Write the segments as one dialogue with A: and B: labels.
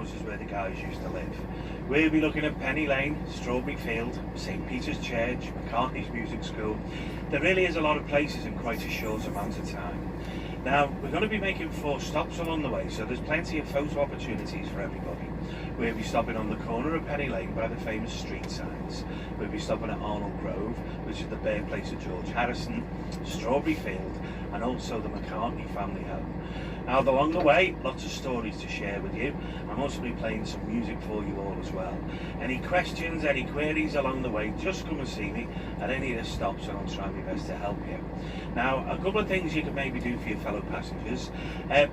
A: houses where the guys used to live. We'll be looking at Penny Lane, Strawberry Field, St Peter's Church, McCartney's Music School. There really is a lot of places in quite a short amount of time. Now, we're going to be making 4 stops along the way, so there's plenty of photo opportunities for everybody. We'll be stopping on the corner of Penny Lane by the famous street signs. We'll be stopping at Arnold Grove, which is the birthplace of George Harrison, Strawberry Field, and also the McCartney family home. Now, along the way, lots of stories to share with you. I'm also be playing some music for you all as well. Any questions, any queries along the way, just come and see me at any of the stops and I'll try my best to help you. Now, a couple of things you can maybe do for your fellow passengers.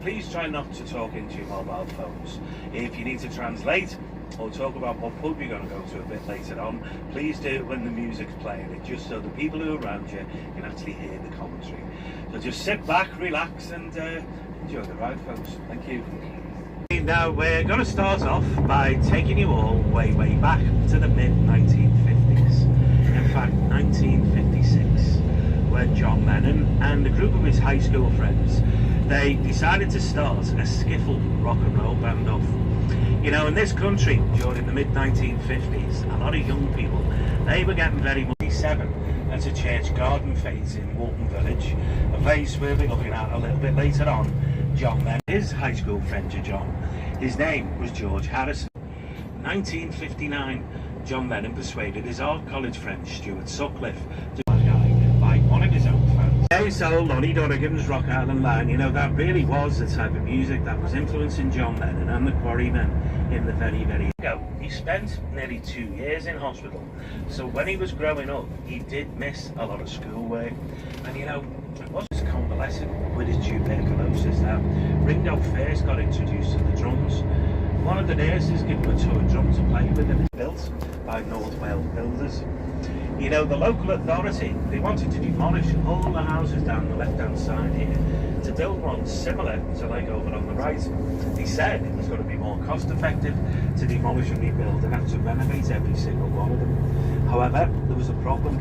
A: Please try not to talk into your mobile phones. If you need to translate or talk about what pub you're going to go to a bit later on, please do it when the music's playing it, just so the people who are around you can actually hear the commentary. So just sit back, relax and enjoy the ride, folks. Thank you. Now we're going to start off by taking you all way back to the mid-1950s. In fact, 1956, when John Lennon and a group of his high school friends, they decided to start a skiffle rock and roll band off. You know, in this country during the mid-1950s, a lot of young people, they were getting very much 7 at a church garden phase in Walton Village, a place we'll be looking at a little bit later on. John Lennon, his high school friend to John, his name was George Harrison. 1959, John Lennon persuaded his art college friend Stuart Sutcliffe to like one of his own fans. They sold Lonnie Donegan's Rock Island Line. You know, that really was the type of music that was influencing John Lennon and the Quarrymen in the very ago. He spent nearly 2 years in hospital, so when he was growing up he did miss a lot of schoolwork, and you know, it was convalescing with his tuberculosis. Now, Ringo first got introduced to the drums. One of the nurses gave him a toy drum to play with, and it was built by North Wales builders. You know, the local authority, they wanted to demolish all the houses down the left-hand side here to build one similar to like over on the right. He said it was going to be more cost-effective to demolish and rebuild and have to renovate every single one of them. However, there was a problem.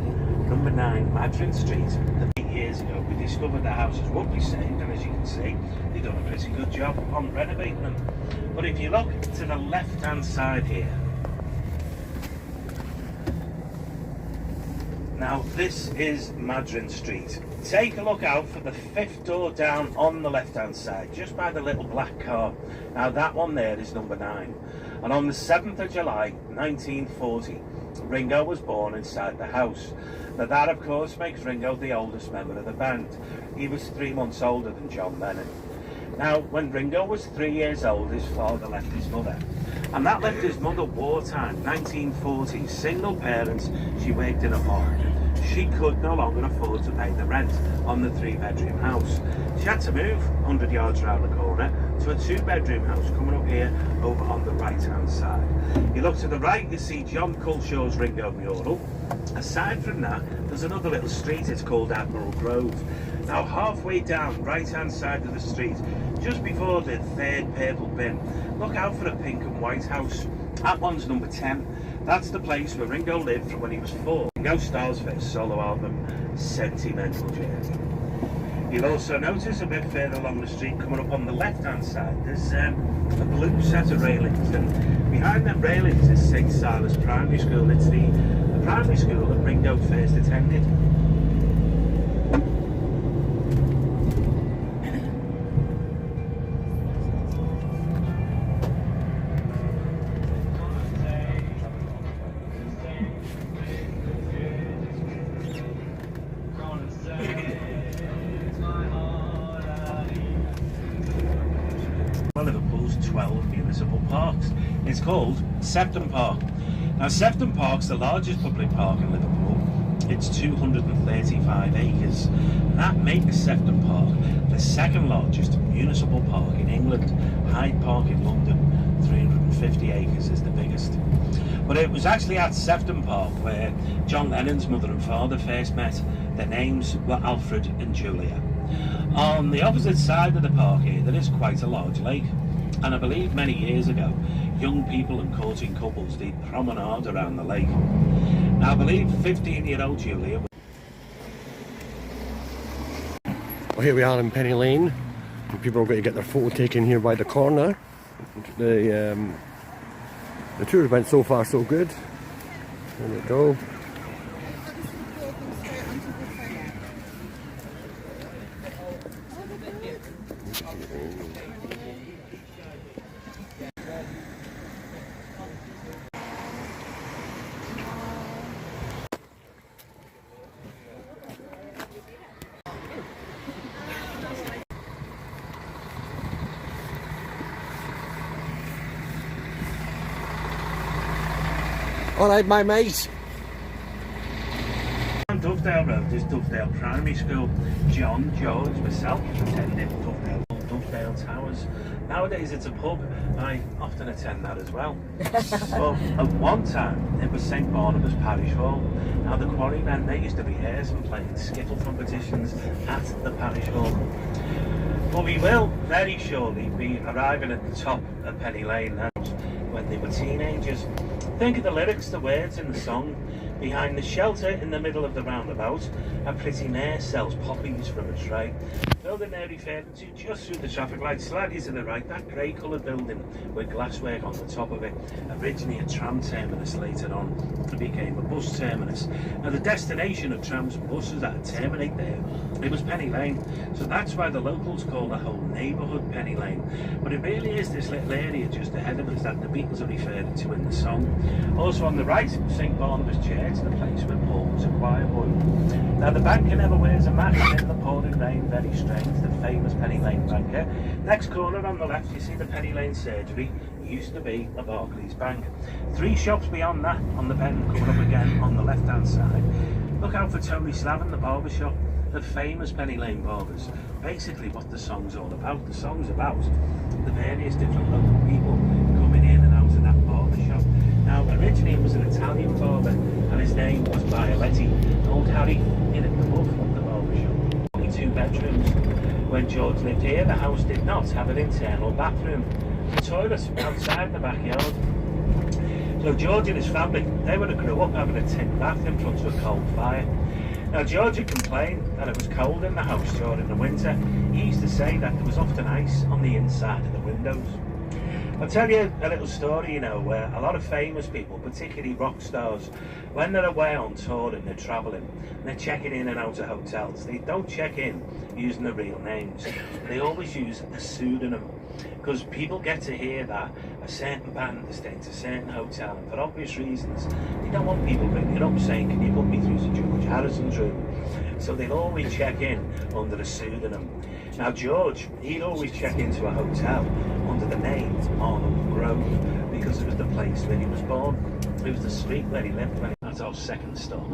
A: Number 9 Madryn Street, 8 years ago, we discovered the houses would be saved, and as you can see, they've done a pretty good job on renovating them. But if you look to the left-hand side here, now this is Madryn Street. Take a look out for the 5th door down on the left-hand side, just by the little black car. Now that one there is number 9. And on the 7th of July, 1940, Ringo was born inside the house. Now that, of course, makes Ringo the oldest member of the band. He was 3 months older than John Lennon. Now, when Ringo was 3 years old, his father left his mother. And that left his mother wartime, 1940, single parents. She worked in a farm. She could no longer afford to pay the rent on the 3-bedroom house. She had to move 100 yards around the corner to a 2-bedroom house coming up here over on the right-hand side. You look to the right, you see John Culshaw's Ringo mural. Aside from that, there's another little street, it's called Admiral Grove. Now halfway down, right-hand side of the street, just before the 3rd purple bin, look out for a pink and white house. That one's number 10. That's the place where Ringo lived from when he was 4. Ringo Starr's first solo album, Sentimental Journey. You'll also notice a bit further along the street, coming up on the left-hand side, there's a blue set of railings, and behind them railings is St Silas Primary School. It's the primary school that Ringo first attended. Liverpool's 12 municipal parks. It's called Sefton Park. Now, Sefton Park's the largest public park in Liverpool. It's 235 acres. And that makes Sefton Park the 2nd largest municipal park in England. Hyde Park in London, 350 acres, is the biggest. But it was actually at Sefton Park where John Lennon's mother and father first met. Their names were Alfred and Julia. On the opposite side of the park here, there is quite a large lake, and I believe many years ago, young people and courting couples did promenade around the lake. Now I believe 15-year-old Julia...
B: Well, here we are in Penny Lane, and people are going to get their photo taken here by the corner. The tour went so far so good. There we go. Alright, my mate.
A: On Dovedale Road is Dovedale Primary School. John, George, myself attended Dovedale Towers. Nowadays it's a pub, and I often attend that as well. Well, at one time it was St Barnabas Parish Hall. Now the Quarrymen, they used to rehearse and play in skittle competitions at the Parish Hall. But we will very shortly be arriving at the top of Penny Lane now when they were teenagers. Think of the lyrics, the words in the song. Behind the shelter in the middle of the roundabout, a pretty mare sells poppies from a tray. Building they're referring to just through the traffic light, slightly to the right, that grey coloured building with glasswork on the top of it. Originally a tram terminus, later on it became a bus terminus. Now the destination of trams and buses that terminate there, it was Penny Lane. So that's why the locals call the whole neighbourhood Penny Lane. But it really is this little area just ahead of us that the Beatles are referring to in the song. Also on the right, St Barnabas Church, the place where Paul was a choir boy. Now the banker never wears a mask in the pouring rain, very strange, the famous Penny Lane banker. Next corner on the left you see the Penny Lane surgery, used to be a Barclays bank. 3 shops beyond that on the bend, coming up again on the left hand side. Look out for Tony Slavin, the barber shop, the famous Penny Lane barbers. Basically what the song's all about. The song's about the various different local people coming in and out of that barber shop. Now originally it was an Italian barber and his name was Bioletti. Old Harry in it above the barber shop. Only 2 bedrooms. When George lived here, the house did not have an internal bathroom. The toilet outside the backyard. So George and his family, they would have grew up having a tin bath in front of a coal fire. Now George had complained that it was cold in the house during the winter. He used to say that there was often ice on the inside of the windows. I'll tell you a little story, you know, where a lot of famous people, particularly rock stars, when they're away on tour and they're travelling, and they're checking in and out of hotels, they don't check in using the real names. They always use a pseudonym, because people get to hear that a certain band is staying to a certain hotel, and for obvious reasons, they don't want people ringing up saying, can you put me through to George Harrison's room? So they'll always check in under a pseudonym. Now George, he'd always check into a hotel under the name Arnold Grove, because it was the place where he was born. It was the street where he lived. That's our second stop.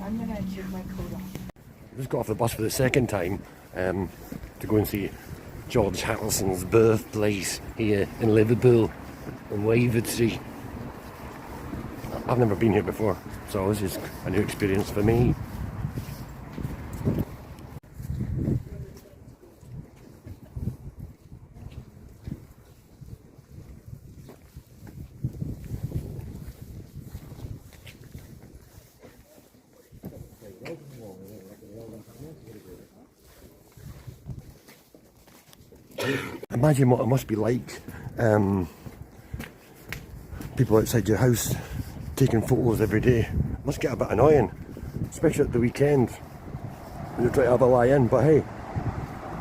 C: I'm gonna take my coat off.
B: Just got off the bus for the second time to go and see George Harrison's birthplace here in Liverpool on Wavertree. I've never been here before, so this is a new experience for me. Imagine what it must be like, people outside your house taking photos every day. It must get a bit annoying, especially at the weekend when you're trying to have a lie in. But hey,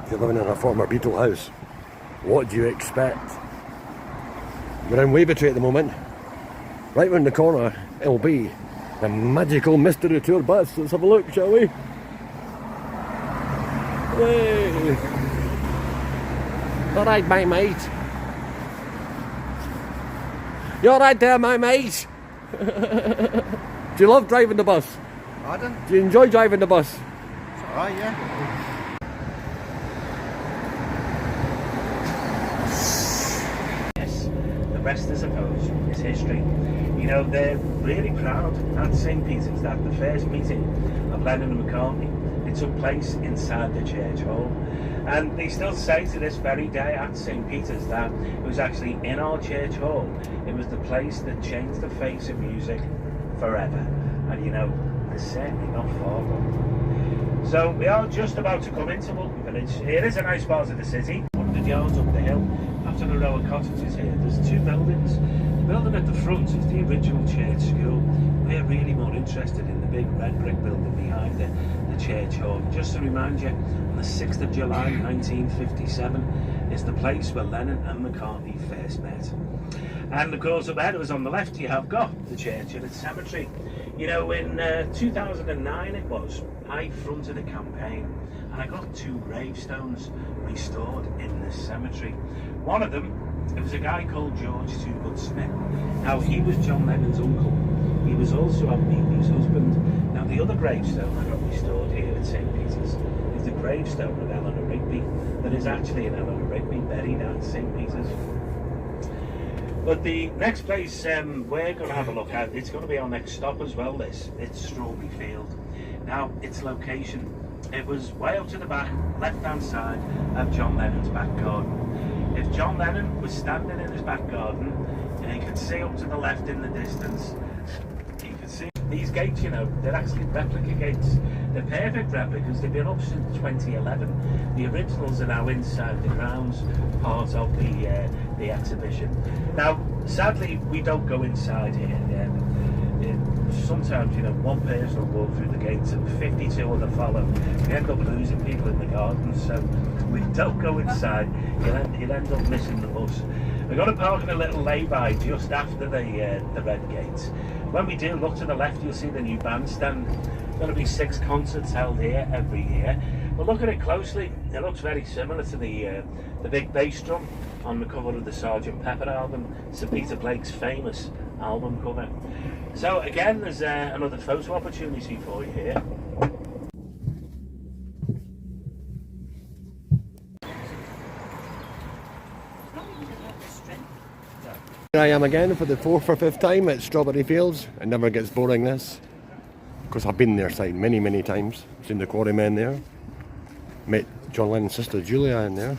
B: if you're living in a former Beatle house, what do you expect? We're in Wavertree at the moment. Right round the corner it'll be the magical mystery tour bus. Let's have a look, shall we? Hey. Alright, my mate. You alright there, my mate? Do you love driving the bus?
D: Pardon?
B: Do you enjoy driving the bus?
D: It's alright, yeah.
A: Yes, the rest, I suppose, is history. You know, they're really proud at St Peter's that the first meeting of Lennon and McCartney, it took place inside the church hall. And they still say to this very day at St. Peter's that it was actually in our church hall. It was the place that changed the face of music forever. And you know, they're certainly not far gone. So we are just about to come into Walton Village. Here is a nice part of the city. 100 yards up the hill, after the row of cottages here, there's two buildings. The building at the front is the original church school. We're really more interested in the big red brick building behind the church hall. Just to remind you, on the 6th of July 1957 is the place where Lennon and McCartney first met. And of course up ahead of us on the left you have got the church and its cemetery. You know, in 2009 it was, I fronted a campaign and I got 2 gravestones restored in this cemetery. One of them, it was a guy called George Toogood Smith. Now he was John Lennon's uncle. He was also Aunt Mimi's husband. Now the other gravestone I got restored here at St. Peter's is the gravestone of Eleanor Rigby. There is actually an Eleanor Rigby buried at St. Peter's. But the next place we're going to have a look at, it's going to be our next stop as well, this. It's Strawberry Field. Now, its location, it was way up to the back, left-hand side of John Lennon's back garden. If John Lennon was standing in his back garden, and he could see up to the left in the distance, he could see these gates, you know, they're actually replica gates. They're perfect replicas. They've been up since 2011. The originals are now inside the grounds, part of the exhibition. Now, sadly, we don't go inside here. Sometimes, you know, one person will walk through the gates and 52 other follow. We end up losing people in the garden, so we don't go inside. You'll end up missing the bus. We've got to park in a little lay-by just after the red gates. When we do look to the left, you'll see the new bandstand. There's going to be 6 concerts held here every year. But look at it closely, it looks very similar to the big bass drum on the cover of the Sgt. Pepper album, Sir Peter Blake's famous album cover. So again, there's another photo opportunity for you here.
B: Here I am again for the 4th or 5th time at Strawberry Fields. It never gets boring, this. Of course, I've been there side many, many times. Seen the Quarrymen there. Met John Lennon's sister Julia in there.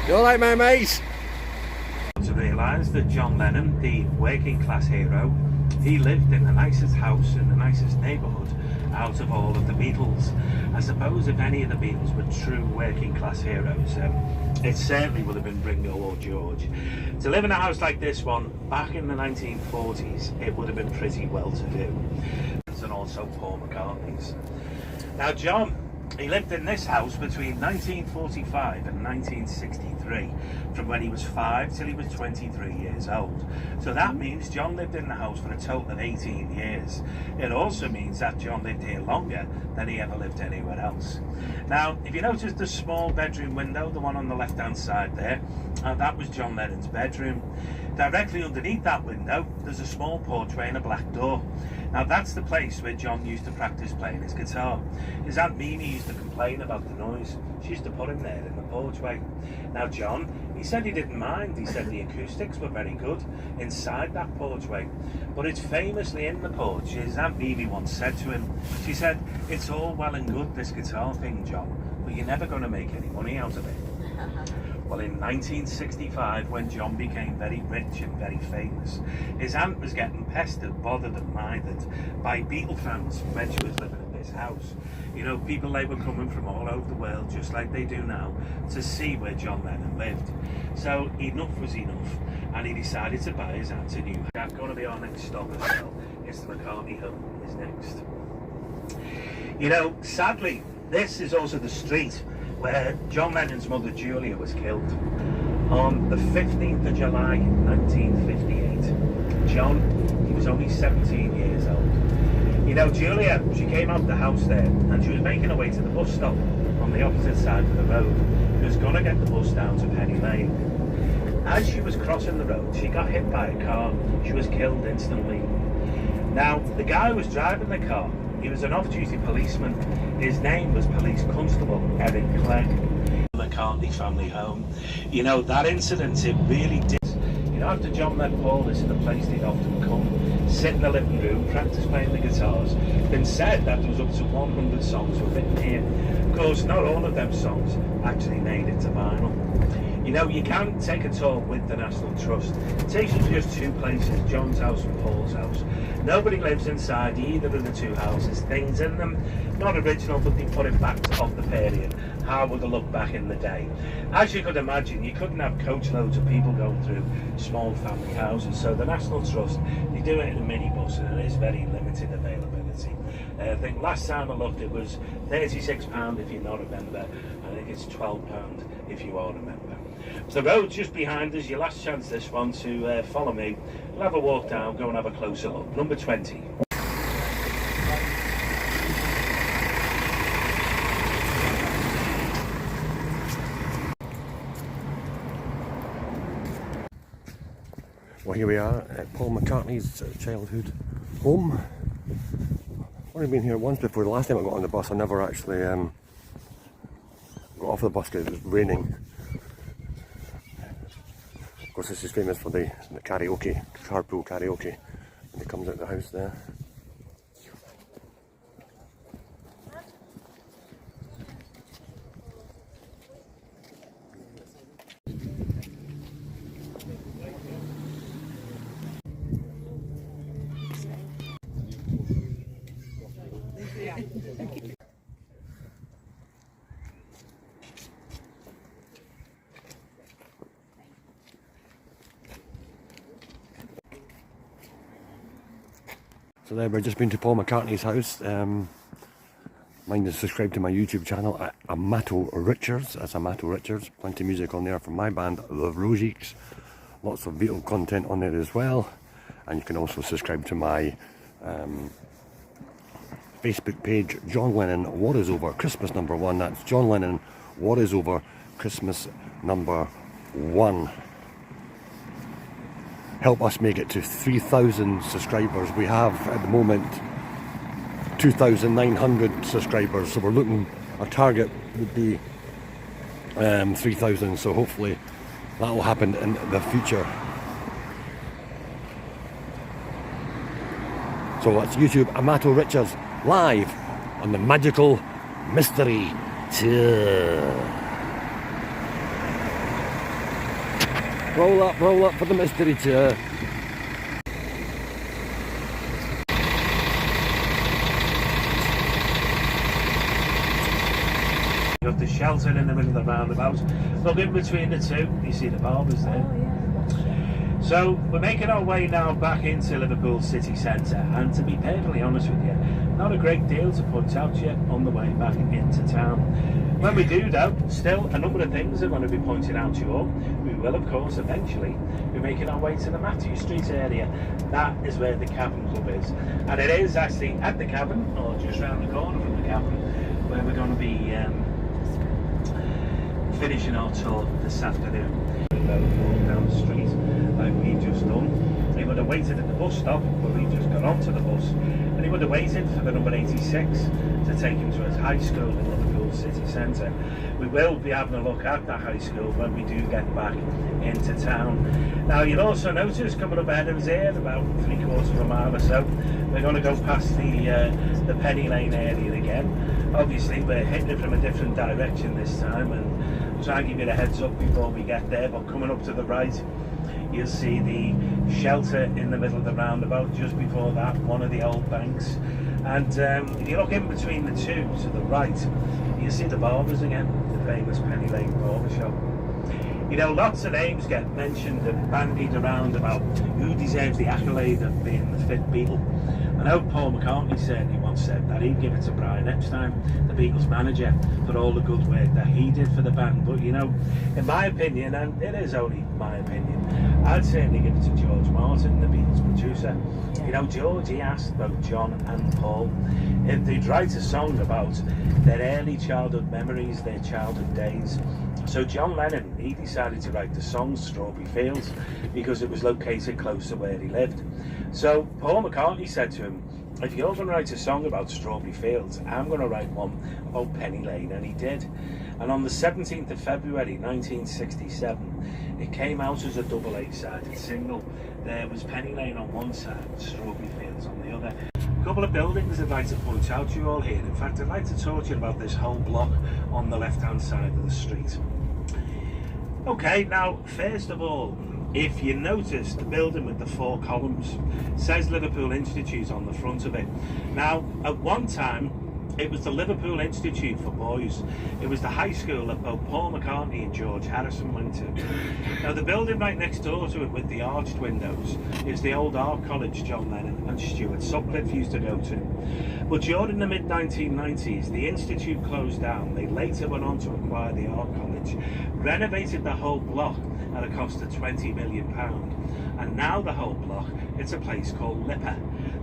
B: You alright, my mate?
A: To realise that John Lennon, the working class hero, he lived in the nicest house in the nicest neighbourhood out of all of the Beatles. I suppose if any of the Beatles were true working class heroes, it certainly would have been Ringo or George. To live in a house like this one, back in the 1940s, it would have been pretty well to do. And also Paul McCartney's. Now John, he lived in this house between 1945 and 1963, from when he was 5 till he was 23 years old. So that means John lived in the house for a total of 18 years. It also means that John lived here longer than he ever lived anywhere else. Now, if you notice the small bedroom window, the one on the left-hand side there, that was John Lennon's bedroom. Directly underneath that window, there's a small porchway and a black door. Now that's the place where John used to practice playing his guitar. His Aunt Mimi used to complain about the noise. She used to put him there in the porchway. Now John, he said he didn't mind. He said the acoustics were very good inside that porchway. But it's famously in the porch, his Aunt Mimi once said to him, she said, "It's all well and good, this guitar thing, John, but you're never going to make any money out of it." Well, in 1965, when John became very rich and very famous, his aunt was getting pestered, bothered and minded by Beatle fans when she was living in this house. You know, people, they were coming from all over the world, just like they do now, to see where John Lennon lived. So enough was enough, and he decided to buy his aunt a new house. That's going to be our next stop as well. It's the McCartney home is next. You know, sadly, this is also the street where John Lennon's mother Julia was killed on the 15th of July 1958. John, he was only 17 years old. You know, Julia, she came out the house there and she was making her way to the bus stop on the opposite side of the road. She was going to get the bus down to Penny Lane. As she was crossing the road, she got hit by a car. She was killed instantly. Now, the guy who was driving the car, he was an off-duty policeman. His name was Police Constable Eric Clegg. McCartney family home. You know, that incident, it really did. You know, after John met Paul, this is the place they'd often come, sit in the living room, practice playing the guitars. Been said that there was up to 100 songs were written here. Of course, not all of them songs actually made it to vinyl. You know, you can take a tour with the National Trust. It takes you to just two places, John's house and Paul's house. Nobody lives inside either of the two houses. Things in them, not original, but they put it back of the period. How would it look back in the day? As you could imagine, you couldn't have coach loads of people going through small family houses. So the National Trust, they do it in a minibus, and it is very limited availability. I think last time I looked, it was £36 if you're not a member. I think it's £12 if you are a member. The road's just behind us. Your last chance, this one, to follow me. We'll have a walk down, go and have a closer look. Number 20.
B: Well, here we are at Paul McCartney's childhood home. I've only been here once before. The last time I got on the bus, I never actually got off the bus because it was raining. Of course, this is famous for the karaoke, carpool karaoke, when it comes out of the house there. So there, we've just been to Paul McCartney's house. Mind is subscribed to my YouTube channel, Amato Richards. That's Amato Richards. Plenty of music on there from my band, The Rosiques. Lots of Beatle content on there as well. And you can also subscribe to my Facebook page, John Lennon, What Is Over, Christmas number 1. That's John Lennon, What Is Over, Christmas number 1. Help us make it to 3,000 subscribers. We have at the moment 2,900 subscribers, so we're looking, our target would be 3,000, so hopefully that will happen in the future. So that's YouTube, Amato Richards, live on the magical mystery tour. Roll up for the mystery tour.
A: You have the shelter in the middle of the roundabout. Look in between the two, you see the barbers there.
C: Oh, yeah.
A: So we're making our way now back into Liverpool city centre, and to be perfectly honest with you, not a great deal to point out yet on the way back into town. When we do though, still a number of things are going to be pointed out to you all. We will of course eventually be making our way to the Matthew Street area. That is where the Cavern Club is, and it is actually at the Cavern, or just round the corner from the Cavern, where we're going to be finishing our tour this afternoon. Walk down the street like we've just done. He would have waited at the bus stop, but we just got onto the bus, and he would have waited for the number 86 to take him to his high school in Liverpool city centre. We will be having a look at that high school when we do get back into town. Now you'll also notice coming up ahead of us here, about 3/4 of a mile or so, we're going to go past the Penny Lane area again. Obviously we're hitting it from a different direction this time, and try and give you a heads up before we get there. But coming up to the right, you'll see the shelter in the middle of the roundabout. Just before that, one of the old banks, and if you look in between the two to the right, you'll see the barbers again, the famous Penny Lane barber shop. You know, lots of names get mentioned and bandied around about who deserves the accolade of being the fifth Beatle. I know Paul McCartney certainly wants John said that he'd give it to Brian Epstein, the Beatles manager, for all the good work that he did for the band. But you know, in my opinion, and it is only my opinion, I'd certainly give it to George Martin, the Beatles producer. You know, George, he asked both John and Paul if they'd write a song about their early childhood memories, their childhood days. So John Lennon, he decided to write the song Strawberry Fields because it was located close to where he lived. So Paul McCartney said to him, if you're going to write a song about Strawberry Fields, I'm going to write one about Penny Lane, and he did. And on the 17th of February 1967, it came out as a double A-sided single. There was Penny Lane on one side and Strawberry Fields on the other. A couple of buildings I'd like to point out to you all here. In fact, I'd like to talk to you about this whole block on the left-hand side of the street. Okay, now, first of all, if you notice the building with the 4 columns says Liverpool Institute on the front of it. Now, at one time, it was the Liverpool Institute for Boys. It was the high school that both Paul McCartney and George Harrison went to. Now, the building right next door to it with the arched windows is the old art college John Lennon and Stuart Sutcliffe used to go to. But during the mid-1990s, the Institute closed down. They later went on to acquire the art college, renovated the whole block at a cost of £20 million. And now the whole block, it's a place called LIPA,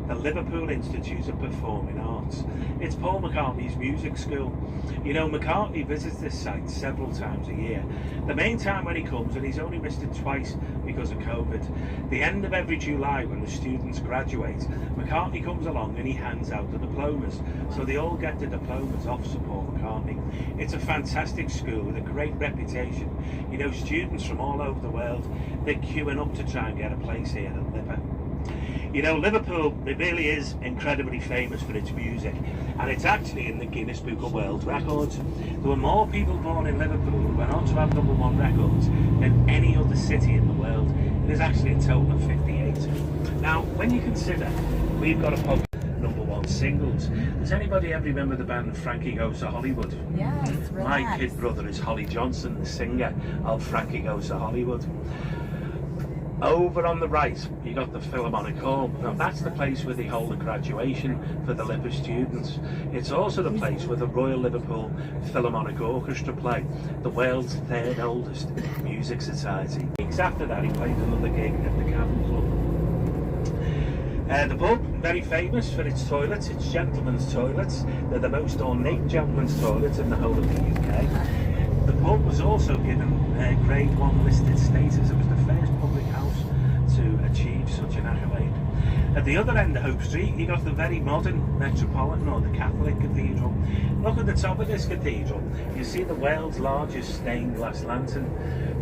A: the Liverpool Institute of Performing Arts. It's Paul McCartney's music school. You know, McCartney visits this site several times a year. The main time when he comes, and he's only missed it twice because of COVID, the end of every July when the students graduate, McCartney comes along and he hands out the diplomas. So they all get the diplomas off Sir Paul McCartney. It's a fantastic school with a great reputation. You know, students from all over the world, they're queuing up to try and get a place here at LIPA. You know, Liverpool, it really is incredibly famous for its music, and it's actually in the Guinness Book of World Records. There were more people born in Liverpool who went on to have #1 records than any other city in the world. It is actually a total of 58. Now, when you consider we've got a podcast #1 singles, does anybody ever remember the band Frankie Goes to Hollywood?
C: Yes, relax.
A: My kid brother is Holly Johnson, the singer of Frankie Goes to Hollywood. Over on the right, you got the Philharmonic Hall. Now that's the place where they hold a graduation for the LIPA students. It's also the place where the Royal Liverpool Philharmonic Orchestra play, the world's 3rd oldest music society. Weeks after that, he played another gig at the Cavern Club. The pub, very famous for its toilets, its gentlemen's toilets. They're the most ornate gentlemen's toilets in the whole of the UK. The pub was also given Grade 1 listed status. It was the first public house to achieve such an accolade. At the other end of Hope Street, you got the very modern Metropolitan or the Catholic Cathedral. Look at the top of this cathedral. You see the world's largest stained glass lantern.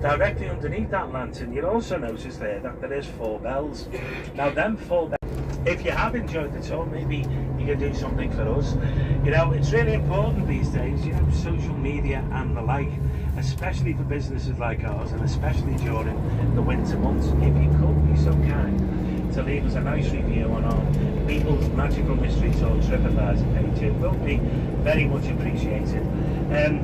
A: Directly underneath that lantern, you'll also notice there that there is 4 bells. Now, them 4 bells, if you have enjoyed the tour, maybe you can do something for us. You know, it's really important these days, you know, social media and the like, especially for businesses like ours, and especially during the winter months. If you could be so kind to leave us a nice review on our Beatles Magical Mystery Tour TripAdvisor page, it will be very much appreciated.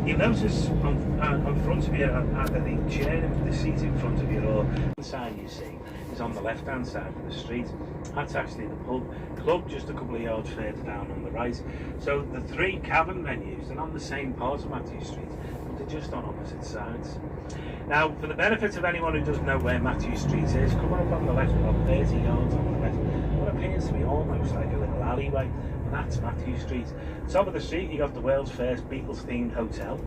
A: You'll notice on front of you, either the chair, the seat in front of you, or the sign you see is on the left-hand side of the street. That's actually the pub. Club just a couple of yards further down on the right. So the 3 Cavern venues are on the same part of Matthew Street, but they're just on opposite sides. Now, for the benefit of anyone who doesn't know where Matthew Street is, come up on the left, about 30 yards on the left, what appears to be almost like a little alleyway, and that's Matthew Street. Top of the street, you got the world's first Beatles-themed hotel.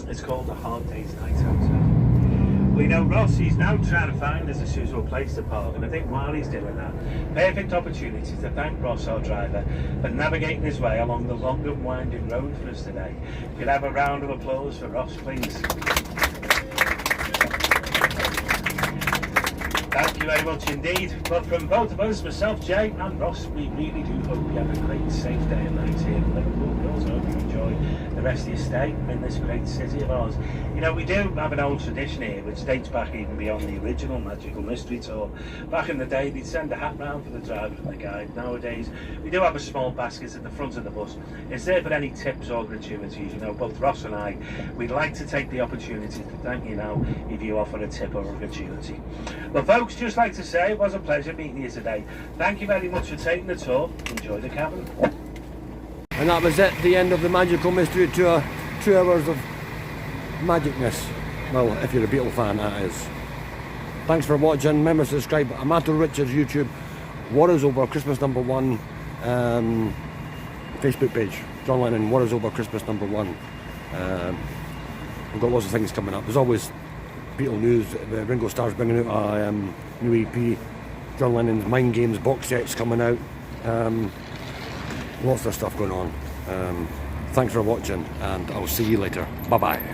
A: It's called the Hard Day's Night Hotel. We know Ross, he's now trying to find us a suitable place to park, and I think while he's doing that, perfect opportunity to thank Ross, our driver, for navigating his way along the long and winding road for us today. You could have a round of applause for Ross, please. Thank you very much indeed. But from both of us, myself, Jay and Ross, we really do hope you have a great, safe day and night here in Liverpool. We also hope you enjoy the rest of your stay in this great city of ours. You know, we do have an old tradition here which dates back even beyond the original Magical Mystery Tour. Back in the day, they'd send a hat round for the driver and the guide. Nowadays, we do have a small basket at the front of the bus. It's there for any tips or gratuities. You know, both Ross and I, we'd like to take the opportunity to thank you now if you offer a tip or a gratuity. But folks, just like to say, it was a pleasure meeting you today. Thank you very much for taking the tour. Enjoy the Cavern.
B: And that was it, the end of the Magical Mystery Tour. 2 hours of magicness. Well, if you're a Beatle fan, that is. Thanks for watching. Remember to subscribe. Amato Richards YouTube. War is Over, Christmas #1. Facebook page. John Lennon, War is Over, Christmas #1. We've got lots of things coming up. There's always Beatle news. Ringo Starr's bringing out a new EP. John Lennon's Mind Games box set's coming out. Lots of stuff going on. Thanks for watching, and I'll see you later. Bye bye.